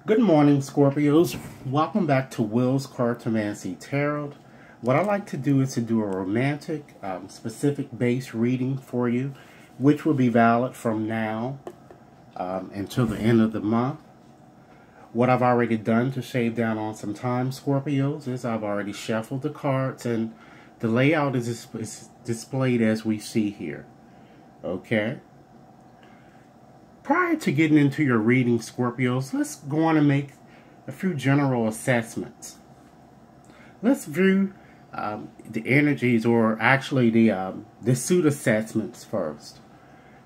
Good morning, Scorpios. Welcome back to Will's Cartomancy Tarot. What I like to do is to do a romantic, specific base reading for you, which will be valid from now until the end of the month. What I've already done to shave down on some time, Scorpios, is I've already shuffled the cards, and the layout is displayed as we see here. Okay? Prior to getting into your reading, Scorpios, let's go on and make a few general assessments. Let's view the energies, or actually the suit assessments first.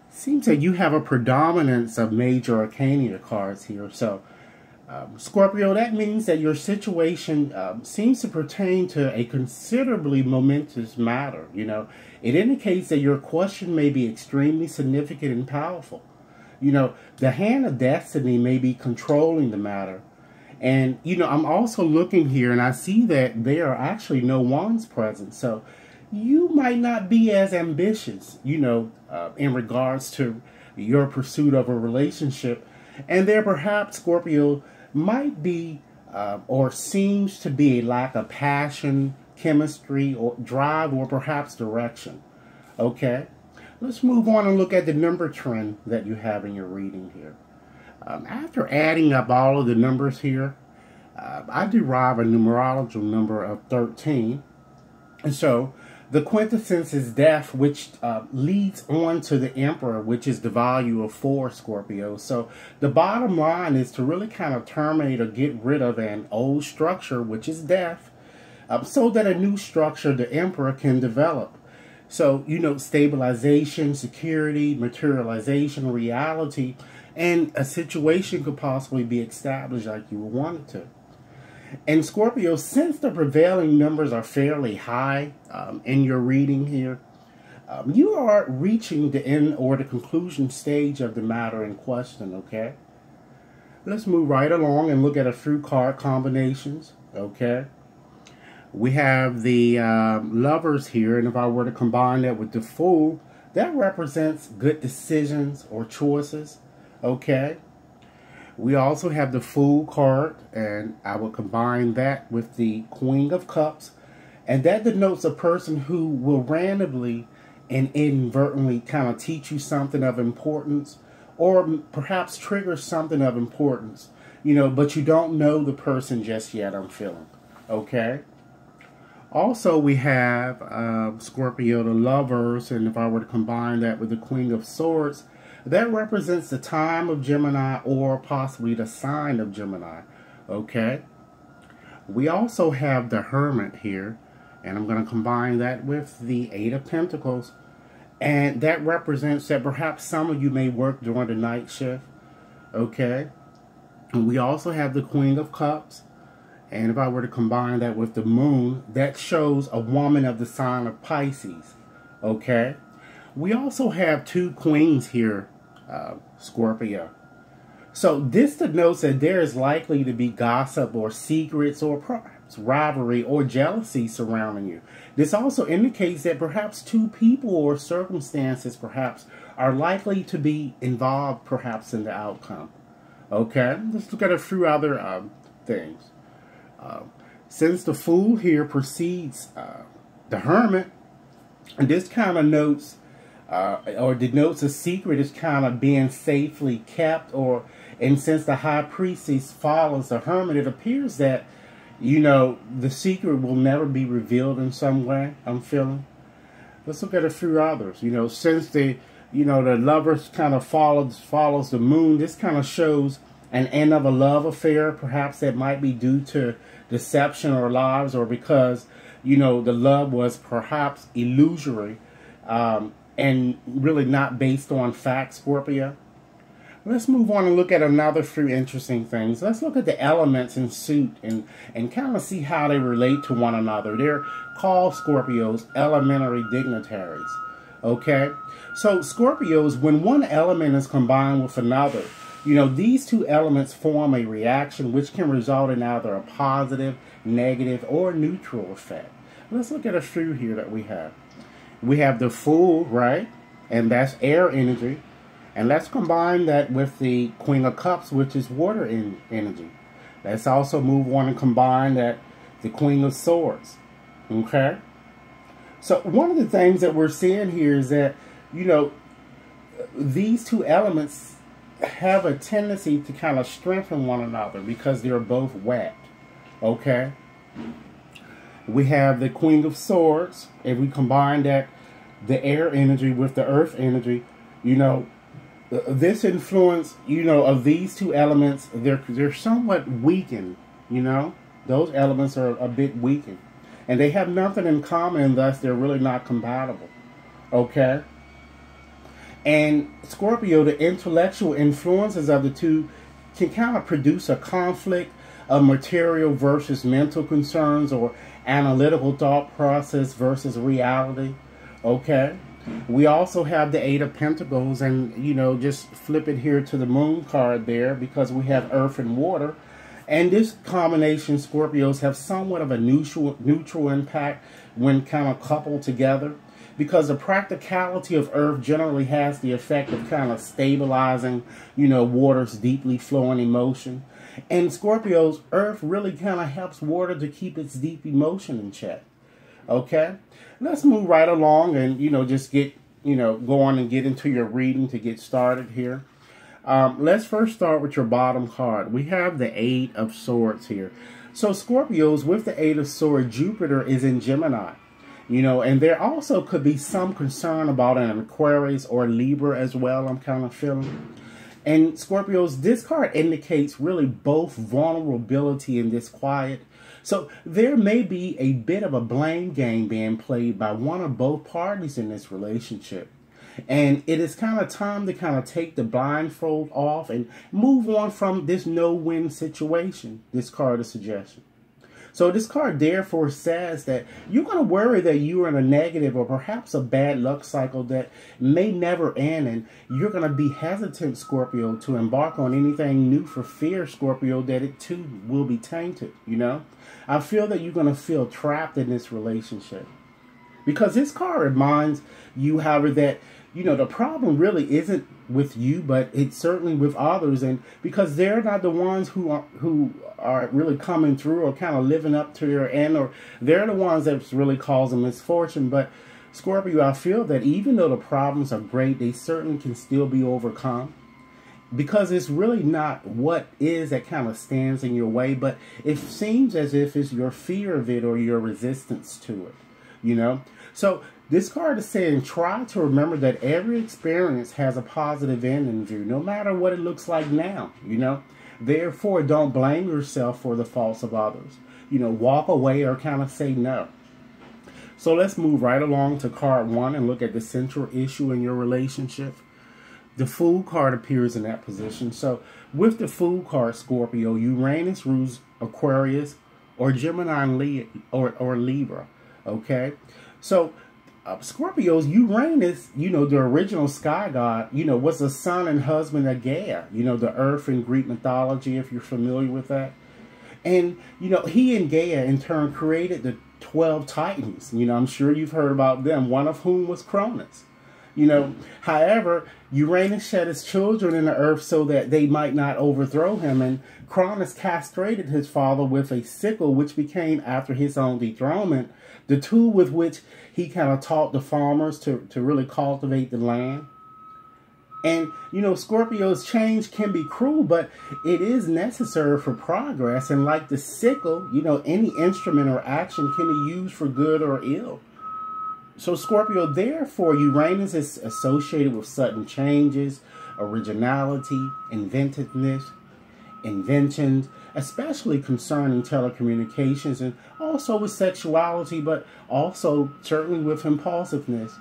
Seems that you have a predominance of major arcana cards here. So, Scorpio, that means that your situation seems to pertain to a considerably momentous matter. You know, it indicates that your question may be extremely significant and powerful. You know, the hand of destiny may be controlling the matter. And, you know, I'm also looking here and I see that there are actually no wands present. So you might not be as ambitious, you know, in regards to your pursuit of a relationship. And there perhaps, Scorpio, might be or seems to be a lack of passion, chemistry, or drive, or perhaps direction. Okay? Let's move on and look at the number trend that you have in your reading here. After adding up all of the numbers here, I derive a numerological number of 13. And so the quintessence is death, which leads on to the Emperor, which is the value of 4, Scorpio. So the bottom line is to really kind of terminate or get rid of an old structure, which is death, so that a new structure, the Emperor, can develop. So, you know, stabilization, security, materialization, reality, and a situation could possibly be established like you would want it to. And Scorpio, since the prevailing numbers are fairly high in your reading here, you are reaching the end or the conclusion stage of the matter in question, okay? Let's move right along and look at a few card combinations, okay? We have the Lovers here, and if I were to combine that with the Fool, that represents good decisions or choices, okay? We also have the Fool card, and I will combine that with the Queen of Cups, and that denotes a person who will randomly and inadvertently kind of teach you something of importance, or perhaps trigger something of importance, you know, but you don't know the person just yet, I'm feeling, okay? Also, we have Scorpio, the Lovers, and if I were to combine that with the Queen of Swords, that represents the time of Gemini, or possibly the sign of Gemini, okay? We also have the Hermit here, and I'm going to combine that with the 8 of Pentacles, and that represents that perhaps some of you may work during the night shift, okay? And we also have the Queen of Cups. And if I were to combine that with the Moon, that shows a woman of the sign of Pisces. Okay? We also have 2 queens here, Scorpio. So this denotes that there is likely to be gossip or secrets or perhaps rivalry or jealousy surrounding you. This also indicates that perhaps 2 people or circumstances perhaps are likely to be involved perhaps in the outcome. Okay? Let's look at a few other things. Since the Fool here precedes the Hermit, and this kind of notes or denotes a secret is kind of being safely kept, and since the High Priestess follows the Hermit, it appears that, you know, the secret will never be revealed in some way, I'm feeling. Let's look at a few others. You know, since the Lovers kind of follows the Moon, this kind of shows an end of a love affair, perhaps that might be due to deception or lies, or because, you know, the love was perhaps illusory and really not based on facts, Scorpio. Let's move on and look at another few interesting things. Let's look at the elements in suit and kind of see how they relate to one another. They're called, Scorpios, elementary dignitaries. Okay? So, Scorpios, when one element is combined with another, you know, these 2 elements form a reaction which can result in either a positive, negative, or neutral effect. Let's look at a few here that we have. We have the Fool, right? And that's air energy. And let's combine that with the Queen of Cups, which is water energy. Let's also move on and combine that the Queen of Swords. Okay? So one of the things that we're seeing here is that, you know, these two elements have a tendency to kind of strengthen one another because they're both wet. Okay? We have the Queen of Swords, and we combine that, the air energy with the earth energy. You know, this influence, you know, of these two elements, they're somewhat weakened, you know. Those elements are a bit weakened. And they have nothing in common, and thus they're really not compatible. Okay? And Scorpio, the intellectual influences of the two can kind of produce a conflict of material versus mental concerns, or analytical thought process versus reality. Okay? We also have the Eight of Pentacles, and, you know, just flip it here to the Moon card there, because we have earth and water. And this combination, Scorpios, have somewhat of a neutral impact when kind of coupled together, because the practicality of earth generally has the effect of kind of stabilizing, you know, water's deeply flowing emotion. And Scorpio's earth really kind of helps water to keep its deep emotion in check. Okay? Let's move right along and, you know, just get, you know, go on and get into your reading to get started here. Let's first start with your bottom card. We have the Eight of Swords here. So Scorpios, with the Eight of Swords, Jupiter is in Gemini. You know, and there also could be some concern about an Aquarius or Libra as well, I'm kind of feeling. And Scorpios, this card indicates really both vulnerability and disquiet. So there may be a bit of a blame game being played by one or both parties in this relationship. And it is kind of time to kind of take the blindfold off and move on from this no-win situation. This card is a suggestion. So this card therefore says that you're going to worry that you are in a negative or perhaps a bad luck cycle that may never end, and you're going to be hesitant, Scorpio, to embark on anything new for fear, Scorpio, that it too will be tainted, you know. I feel that you're going to feel trapped in this relationship, because this card reminds you, however, that, you know, the problem really isn't with you, but it's certainly with others, and because they're not the ones who are really coming through or kind of living up to their end, or they're the ones that's really causing misfortune. But Scorpio, I feel that even though the problems are great, they certainly can still be overcome, because it's really not what is that kind of stands in your way, but it seems as if it's your fear of it or your resistance to it, you know. So this card is saying, try to remember that every experience has a positive end in view, no matter what it looks like now, you know. Therefore, don't blame yourself for the faults of others. You know, walk away or kind of say no. So let's move right along to card 1 and look at the central issue in your relationship. The Fool card appears in that position. So with the Fool card, Scorpio, Uranus rules Aquarius or Gemini or Libra. Okay? So Scorpios, Uranus, you know, the original sky god, you know, was the son and husband of Gaia, you know, the earth in Greek mythology, if you're familiar with that. And, you know, he and Gaia in turn created the 12 Titans. You know, I'm sure you've heard about them, one of whom was Cronus. You know, however, Uranus shed his children in the earth so that they might not overthrow him, and Cronus castrated his father with a sickle, which became, after his own dethronement, the tool with which he kind of taught the farmers to really cultivate the land. And, you know, Scorpio's change can be cruel, but it is necessary for progress. And like the sickle, you know, any instrument or action can be used for good or ill. So Scorpio, therefore, Uranus is associated with sudden changes, originality, inventiveness, inventions, especially concerning telecommunications, and also with sexuality, but also certainly with impulsiveness.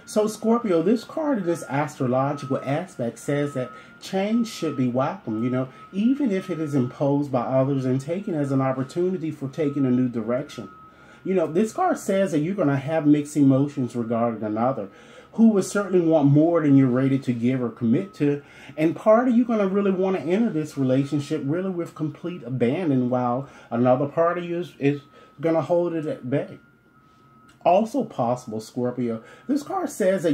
So Scorpio, this card in this astrological aspect says that change should be welcome, you know, even if it is imposed by others and taken as an opportunity for taking a new direction. You know, this card says that you're going to have mixed emotions regarding another who would certainly want more than you're ready to give or commit to. And part of you going to really want to enter this relationship really with complete abandon, while another part of you is going to hold it at bay. Also possible, Scorpio, this card says that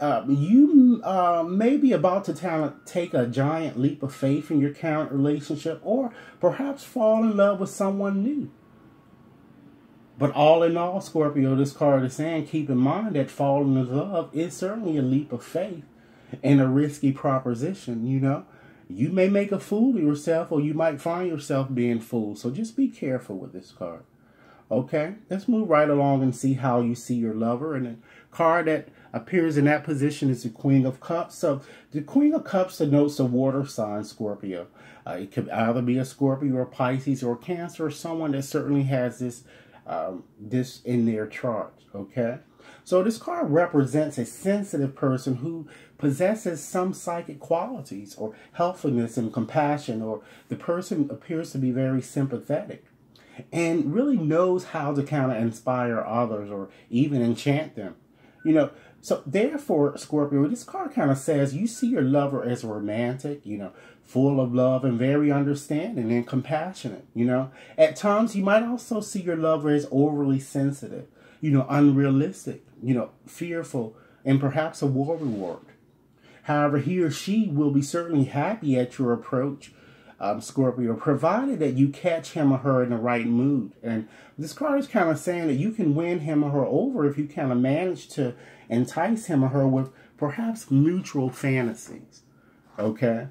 you may be about to take a giant leap of faith in your current relationship, or perhaps fall in love with someone new. But all in all, Scorpio, this card is saying, keep in mind that falling in love is certainly a leap of faith and a risky proposition, you know. You may make a fool of yourself, or you might find yourself being fooled. So just be careful with this card. Okay, let's move right along and see how you see your lover. And the card that appears in that position is the Queen of Cups. So the Queen of Cups denotes a water sign, Scorpio. It could either be a Scorpio or Pisces or Cancer, or someone that certainly has this in their chart. Okay, so this card represents a sensitive person who possesses some psychic qualities or helpfulness and compassion, or the person appears to be very sympathetic and really knows how to kind of inspire others or even enchant them. You know, so therefore, Scorpio, this card kind of says you see your lover as romantic, you know, full of love and very understanding and compassionate, you know. At times, you might also see your lover as overly sensitive, you know, unrealistic, you know, fearful, and perhaps a war-reward. However, he or she will be certainly happy at your approach, Scorpio, provided that you catch him or her in the right mood. And this card is kind of saying that you can win him or her over if you kind of manage to entice him or her with perhaps mutual fantasies. Okay?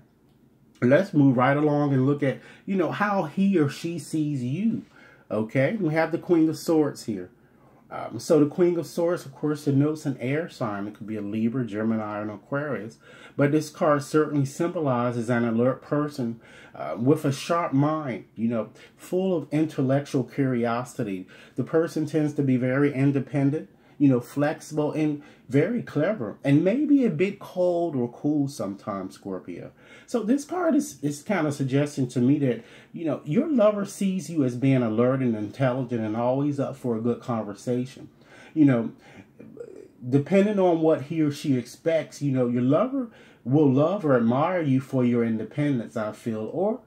Let's move right along and look at, you know, how he or she sees you. Okay? We have the Queen of Swords here. So the Queen of Swords, of course, denotes an air sign. It could be a Libra, Gemini, or an Aquarius. But this card certainly symbolizes an alert person with a sharp mind, you know, full of intellectual curiosity. The person tends to be very independent, you know, flexible and very clever, and maybe a bit cold or cool sometimes, Scorpio. So this card is kind of suggesting to me that, you know, your lover sees you as being alert and intelligent and always up for a good conversation. You know, depending on what he or she expects, you know, your lover will love or admire you for your independence, I feel, or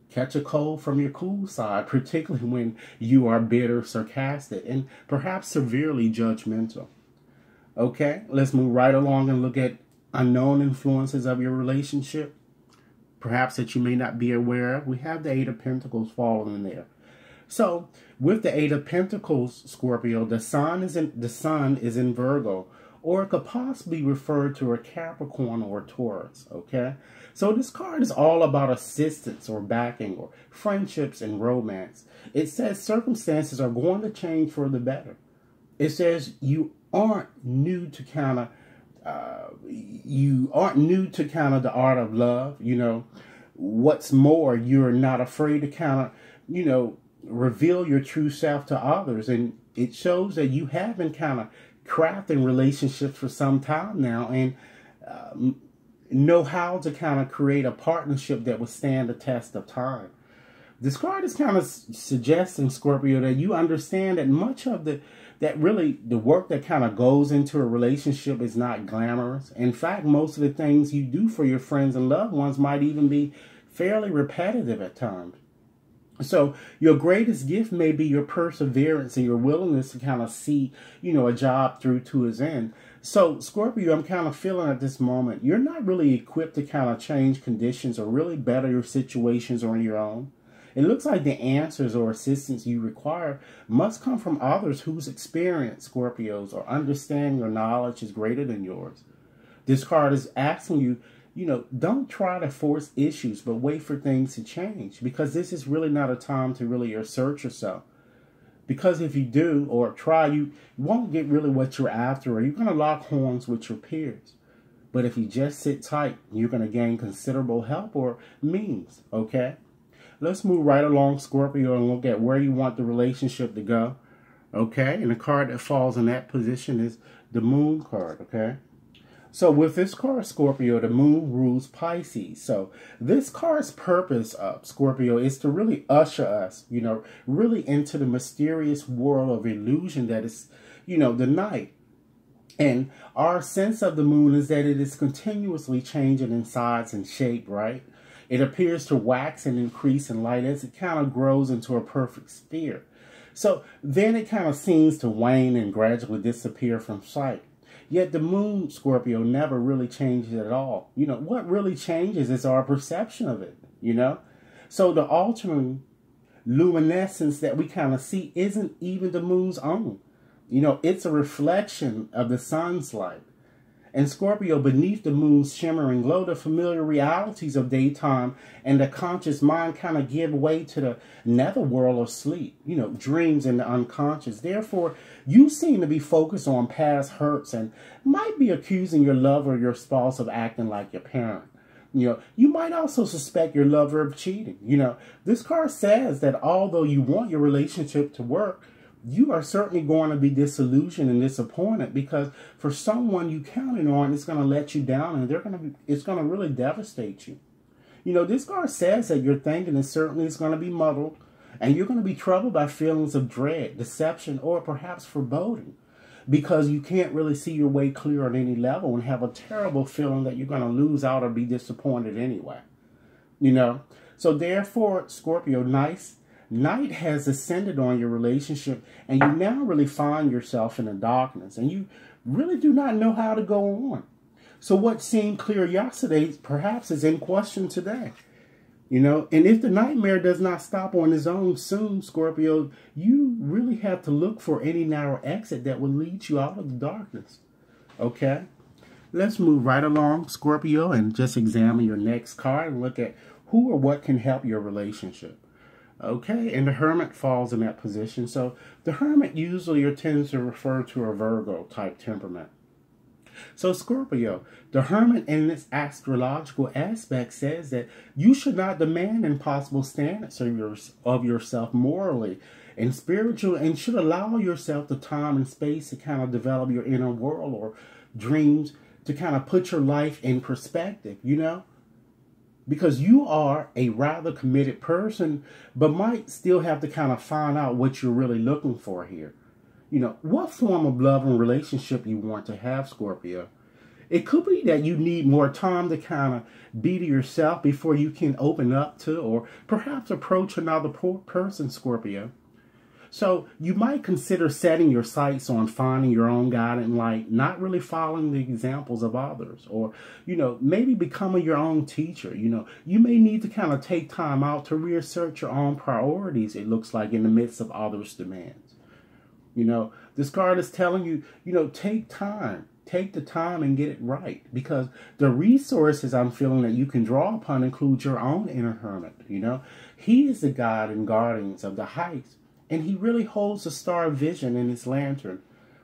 catch a cold from your cool side, particularly when you are bitter, sarcastic, and perhaps severely judgmental. Okay, let's move right along and look at unknown influences of your relationship, perhaps that you may not be aware of. We have the Eight of Pentacles falling in there. So, with the Eight of Pentacles, Scorpio, the sun is in Virgo, or it could possibly refer to a Capricorn or a Taurus, okay? So this card is all about assistance or backing or friendships and romance. It says circumstances are going to change for the better. It says you aren't new to kind of the art of love, you know. What's more, you're not afraid to kind of, you know, reveal your true self to others. And it shows that you have been kind of crafting relationships for some time now, and know how to kind of create a partnership that will stand the test of time. This card is kind of suggesting, Scorpio, that you understand that much of the work that kind of goes into a relationship is not glamorous. In fact, most of the things you do for your friends and loved ones might even be fairly repetitive at times. So your greatest gift may be your perseverance and your willingness to kind of see, you know, a job through to its end. So Scorpio, I'm kind of feeling at this moment, you're not really equipped to kind of change conditions or really better your situations on your own. It looks like the answers or assistance you require must come from others whose experience, Scorpios, or understanding or knowledge is greater than yours. This card is asking you, you know, don't try to force issues, but wait for things to change, because this is really not a time to really assert yourself. Because if you do or try, you won't get really what you're after, or you're going to lock horns with your peers. But if you just sit tight, you're going to gain considerable help or means, okay? Let's move right along, Scorpio, and look at where you want the relationship to go, okay? And the card that falls in that position is the Moon card, okay? So with this card, Scorpio, the Moon rules Pisces. So this card's purpose, Scorpio, is to really usher us, you know, really into the mysterious world of illusion that is, you know, the night. And our sense of the moon is that it is continuously changing in size and shape, right? It appears to wax and increase in light as it kind of grows into a perfect sphere. So then it kind of seems to wane and gradually disappear from sight. Yet the moon, Scorpio, never really changes at all. You know, what really changes is our perception of it, you know? So the altering luminescence that we kind of see isn't even the moon's own. You know, it's a reflection of the sun's light. And Scorpio, beneath the moon's shimmering glow, the familiar realities of daytime and the conscious mind kind of give way to the netherworld of sleep, you know, dreams and the unconscious. Therefore, you seem to be focused on past hurts and might be accusing your lover or your spouse of acting like your parent. You know, you might also suspect your lover of cheating. You know, this card says that although you want your relationship to work, you are certainly going to be disillusioned and disappointed because for someone you counted on, it's going to let you down and it's going to really devastate you. You know, this card says that your thinking is certainly going to be muddled and you're going to be troubled by feelings of dread, deception, or perhaps foreboding because you can't really see your way clear on any level and have a terrible feeling that you're going to lose out or be disappointed anyway. You know, so therefore, Scorpio, night has descended on your relationship and you now really find yourself in the darkness and you really do not know how to go on. So what seemed clear yesterday perhaps is in question today. You know, and if the nightmare does not stop on its own soon, Scorpio, you really have to look for any narrow exit that will lead you out of the darkness. Okay? Let's move right along, Scorpio, and just examine your next card and look at who or what can help your relationship. Okay, and the Hermit falls in that position. So the Hermit usually tends to refer to a Virgo type temperament. So Scorpio, the Hermit in its astrological aspect says that you should not demand impossible standards of yourself morally and spiritually, and should allow yourself the time and space to kind of develop your inner world or dreams to kind of put your life in perspective, you know? Because you are a rather committed person, but might still have to kind of find out what you're really looking for here. You know, what form of love and relationship you want to have, Scorpio. It could be that you need more time to kind of be to yourself before you can open up to or perhaps approach another person, Scorpio. So you might consider setting your sights on finding your own guiding light, not really following the examples of others, or, you know, maybe becoming your own teacher. You know, you may need to kind of take time out to reassert your own priorities, it looks like, in the midst of others' demands. You know, this card is telling you, you know, take time. Take the time and get it right. Because the resources I'm feeling that you can draw upon include your own inner hermit, you know. He is the guide and guardians of the heights. And he really holds the star vision in his lantern,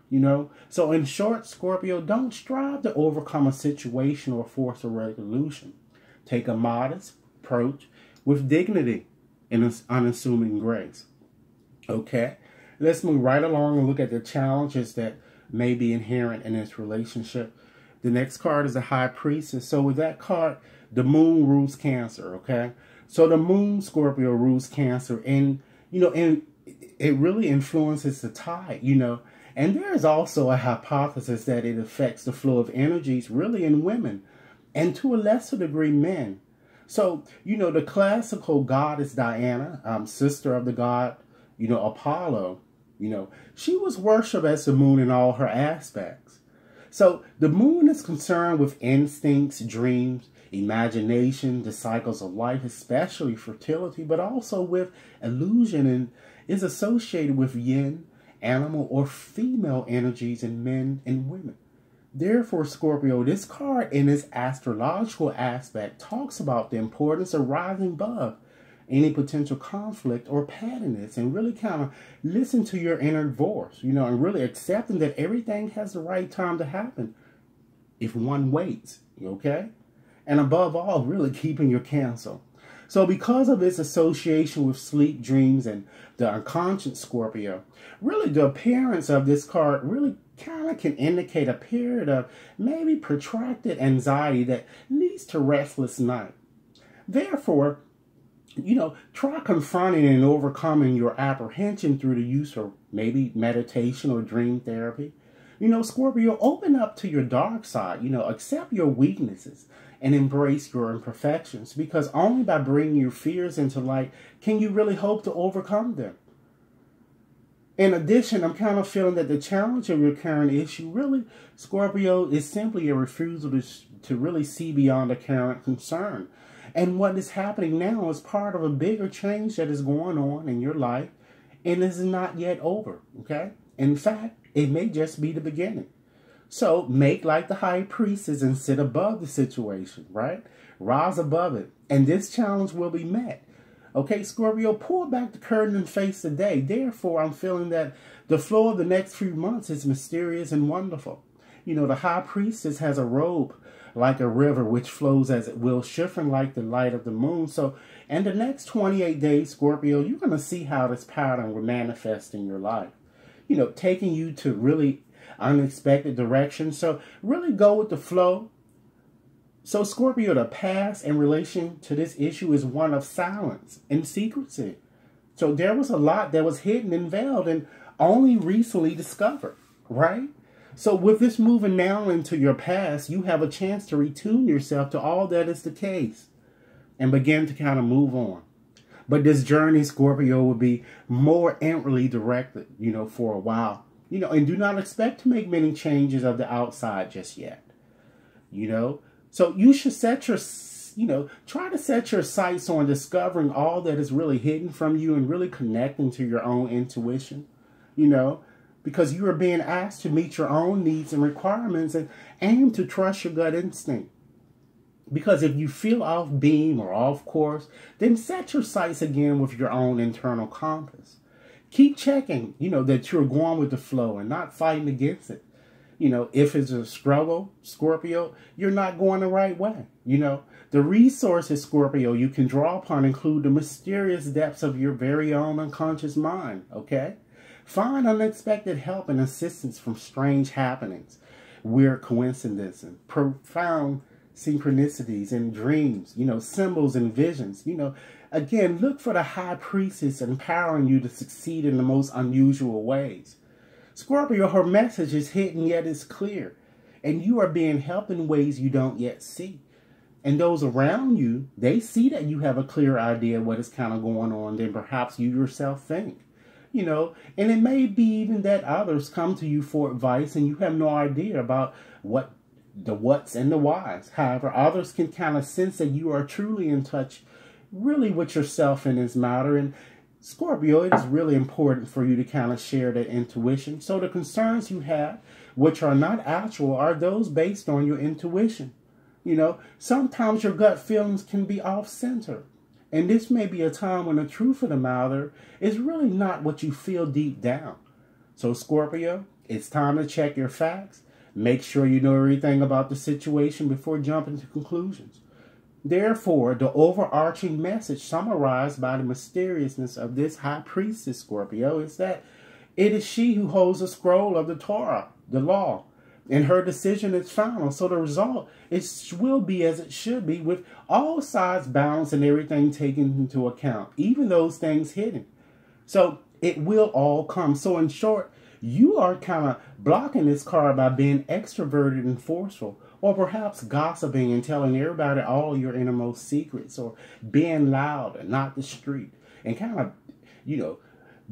you know. So in short, Scorpio, don't strive to overcome a situation or force a resolution. Take a modest approach with dignity and unassuming grace. Okay, let's move right along and look at the challenges that may be inherent in this relationship. The next card is the High Priestess. So with that card, the moon rules Cancer, okay? So the moon, Scorpio, rules Cancer, and, you know, and it really influences the tide, you know. And there is also a hypothesis that it affects the flow of energies really in women and to a lesser degree men. So, you know, the classical goddess Diana, sister of the god, you know, Apollo, you know, she was worshipped as the moon in all her aspects. So the moon is concerned with instincts, dreams, imagination, the cycles of life, especially fertility, but also with illusion, and is associated with yin, animal, or female energies in men and women. Therefore, Scorpio, this card in its astrological aspect talks about the importance of rising above any potential conflict or pettiness and really kind of listen to your inner voice, you know, and really accepting that everything has the right time to happen if one waits, okay? And above all, really keeping your counsel. So because of its association with sleep, dreams, and the unconscious, Scorpio, really the appearance of this card really kind of can indicate a period of maybe protracted anxiety that leads to restless night. Therefore, you know, try confronting and overcoming your apprehension through the use of maybe meditation or dream therapy. You know, Scorpio, open up to your dark side, you know, accept your weaknesses and embrace your imperfections, because only by bringing your fears into light can you really hope to overcome them. In addition, I'm kind of feeling that the challenge of your current issue, really, Scorpio, is simply a refusal to really see beyond the current concern. And what is happening now is part of a bigger change that is going on in your life, and is not yet over, okay? In fact, it may just be the beginning. So make like the high priestess and sit above the situation, right? Rise above it, and this challenge will be met. Okay, Scorpio, pull back the curtain and face the day. Therefore, I'm feeling that the flow of the next few months is mysterious and wonderful. You know, the high priestess has a robe like a river which flows as it will, shifting like the light of the moon. So in the next 28 days, Scorpio, you're going to see how this pattern will manifest in your life. You know, taking you to really unexpected directions. So really go with the flow. So Scorpio, the past in relation to this issue is one of silence and secrecy. So there was a lot that was hidden and veiled and only recently discovered, right? So with this moving now into your past, you have a chance to retune yourself to all that is the case and begin to kind of move on. But this journey, Scorpio, will be more inwardly directed, you know, for a while. You know, and do not expect to make many changes of the outside just yet, you know. So you should set your, you know, try to set your sights on discovering all that is really hidden from you and really connecting to your own intuition, you know, because you are being asked to meet your own needs and requirements and aim to trust your gut instinct. Because if you feel off beam or off course, then set your sights again with your own internal compass. Keep checking, you know, that you're going with the flow and not fighting against it. You know, if it's a struggle, Scorpio, you're not going the right way. You know, the resources, Scorpio, you can draw upon include the mysterious depths of your very own unconscious mind, okay? Find unexpected help and assistance from strange happenings, weird coincidences, and profound synchronicities and dreams, you know, symbols and visions. You know, again, look for the high priestess empowering you to succeed in the most unusual ways. Scorpio, her message is hidden yet is clear, and you are being helped in ways you don't yet see. And those around you, they see that you have a clear idea of what is kind of going on than perhaps you yourself think. You know, and it may be even that others come to you for advice and you have no idea about what the what's and the whys. However, others can kind of sense that you are truly in touch really with yourself in this matter. And Scorpio, it is really important for you to kind of share that intuition. So the concerns you have, which are not actual, are those based on your intuition. You know, sometimes your gut feelings can be off-center. And this may be a time when the truth of the matter is really not what you feel deep down. So Scorpio, it's time to check your facts. Make sure you know everything about the situation before jumping to conclusions. Therefore, the overarching message summarized by the mysteriousness of this high priestess, Scorpio, is that it is she who holds the scroll of the Torah, the law, and her decision is final. So the result will be as it should be, with all sides balanced and everything taken into account, even those things hidden. So it will all come. So in short, you are kind of blocking this card by being extroverted and forceful, or perhaps gossiping and telling everybody all your innermost secrets, or being loud and not discreet, and kind of, you know,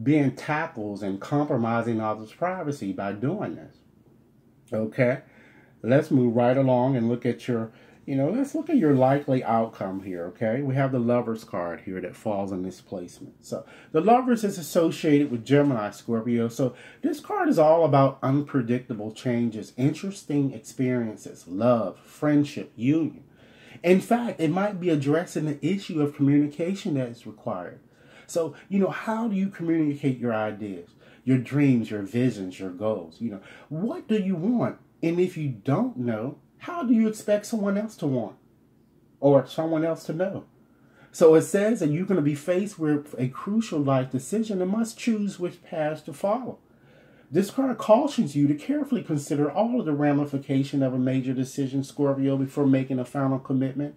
being tackles and compromising others' privacy by doing this. Okay, let's move right along and look at your, you know, let's look at your likely outcome here, okay? We have the Lovers card here that falls in this placement. So the Lovers is associated with Gemini, Scorpio. So this card is all about unpredictable changes, interesting experiences, love, friendship, union. In fact, it might be addressing the issue of communication that is required. So, you know, how do you communicate your ideas, your dreams, your visions, your goals? You know, what do you want? And if you don't know, how do you expect someone else to want or someone else to know? So it says that you're going to be faced with a crucial life decision and must choose which path to follow. This card cautions you to carefully consider all of the ramifications of a major decision, Scorpio, before making a final commitment.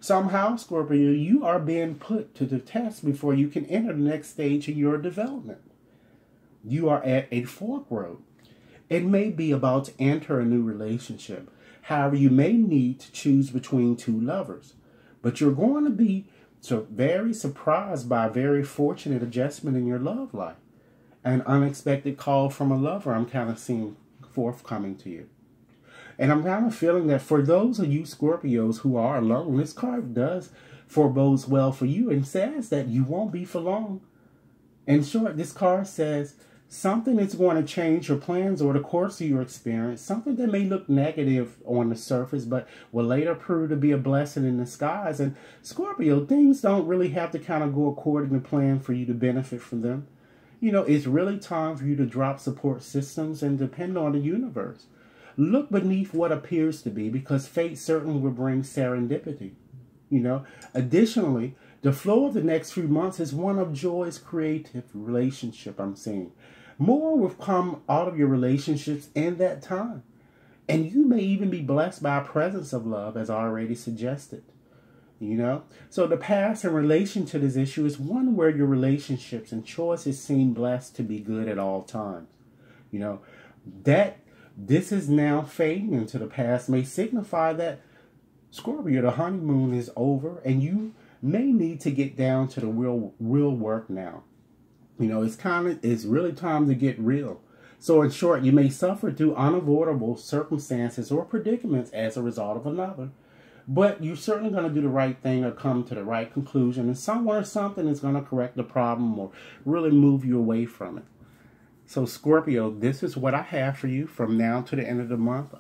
Somehow, Scorpio, you are being put to the test before you can enter the next stage in your development. You are at a fork road. It may be about to enter a new relationship. However, you may need to choose between two lovers. But you're going to be very surprised by a very fortunate adjustment in your love life. an unexpected call from a lover I'm kind of seeing forthcoming to you. And I'm kind of feeling that for those of you Scorpios who are alone, this card does forebodes well for you and says that you won't be for long. In short, this card says something is going to change your plans or the course of your experience, something that may look negative on the surface, but will later prove to be a blessing in disguise. And Scorpio, things don't really have to kind of go according to plan for you to benefit from them. You know, it's really time for you to drop support systems and depend on the universe. Look beneath what appears to be, because fate certainly will bring serendipity. You know, additionally, the flow of the next few months is one of joy's creative relationship, I'm seeing. More will come out of your relationships in that time. And you may even be blessed by a presence of love, as already suggested. You know, so the past in relation to this issue is one where your relationships and choices seem blessed to be good at all times. You know, that this is now fading into the past may signify that, Scorpio, the honeymoon is over and you may need to get down to the real work now. You know, it's really time to get real. So in short, you may suffer through unavoidable circumstances or predicaments as a result of another. But you're certainly going to do the right thing or come to the right conclusion. And somewhere something is going to correct the problem or really move you away from it. So Scorpio, this is what I have for you from now to the end of the month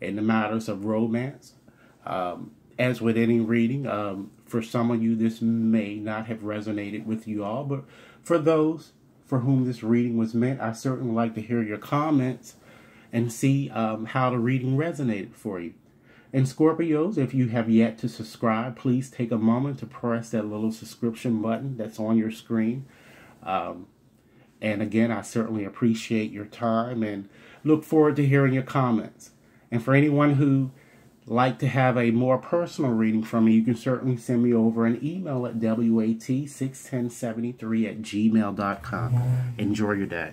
in the matters of romance. As with any reading, for some of you, this may not have resonated with you all. But for those for whom this reading was meant, I certainly like to hear your comments and see how the reading resonated for you. And Scorpios, if you have yet to subscribe, please take a moment to press that little subscription button that's on your screen. And again, I certainly appreciate your time and look forward to hearing your comments. And for anyone who like to have a more personal reading from me, you can certainly send me over an email at wat61073@gmail.com. Enjoy your day.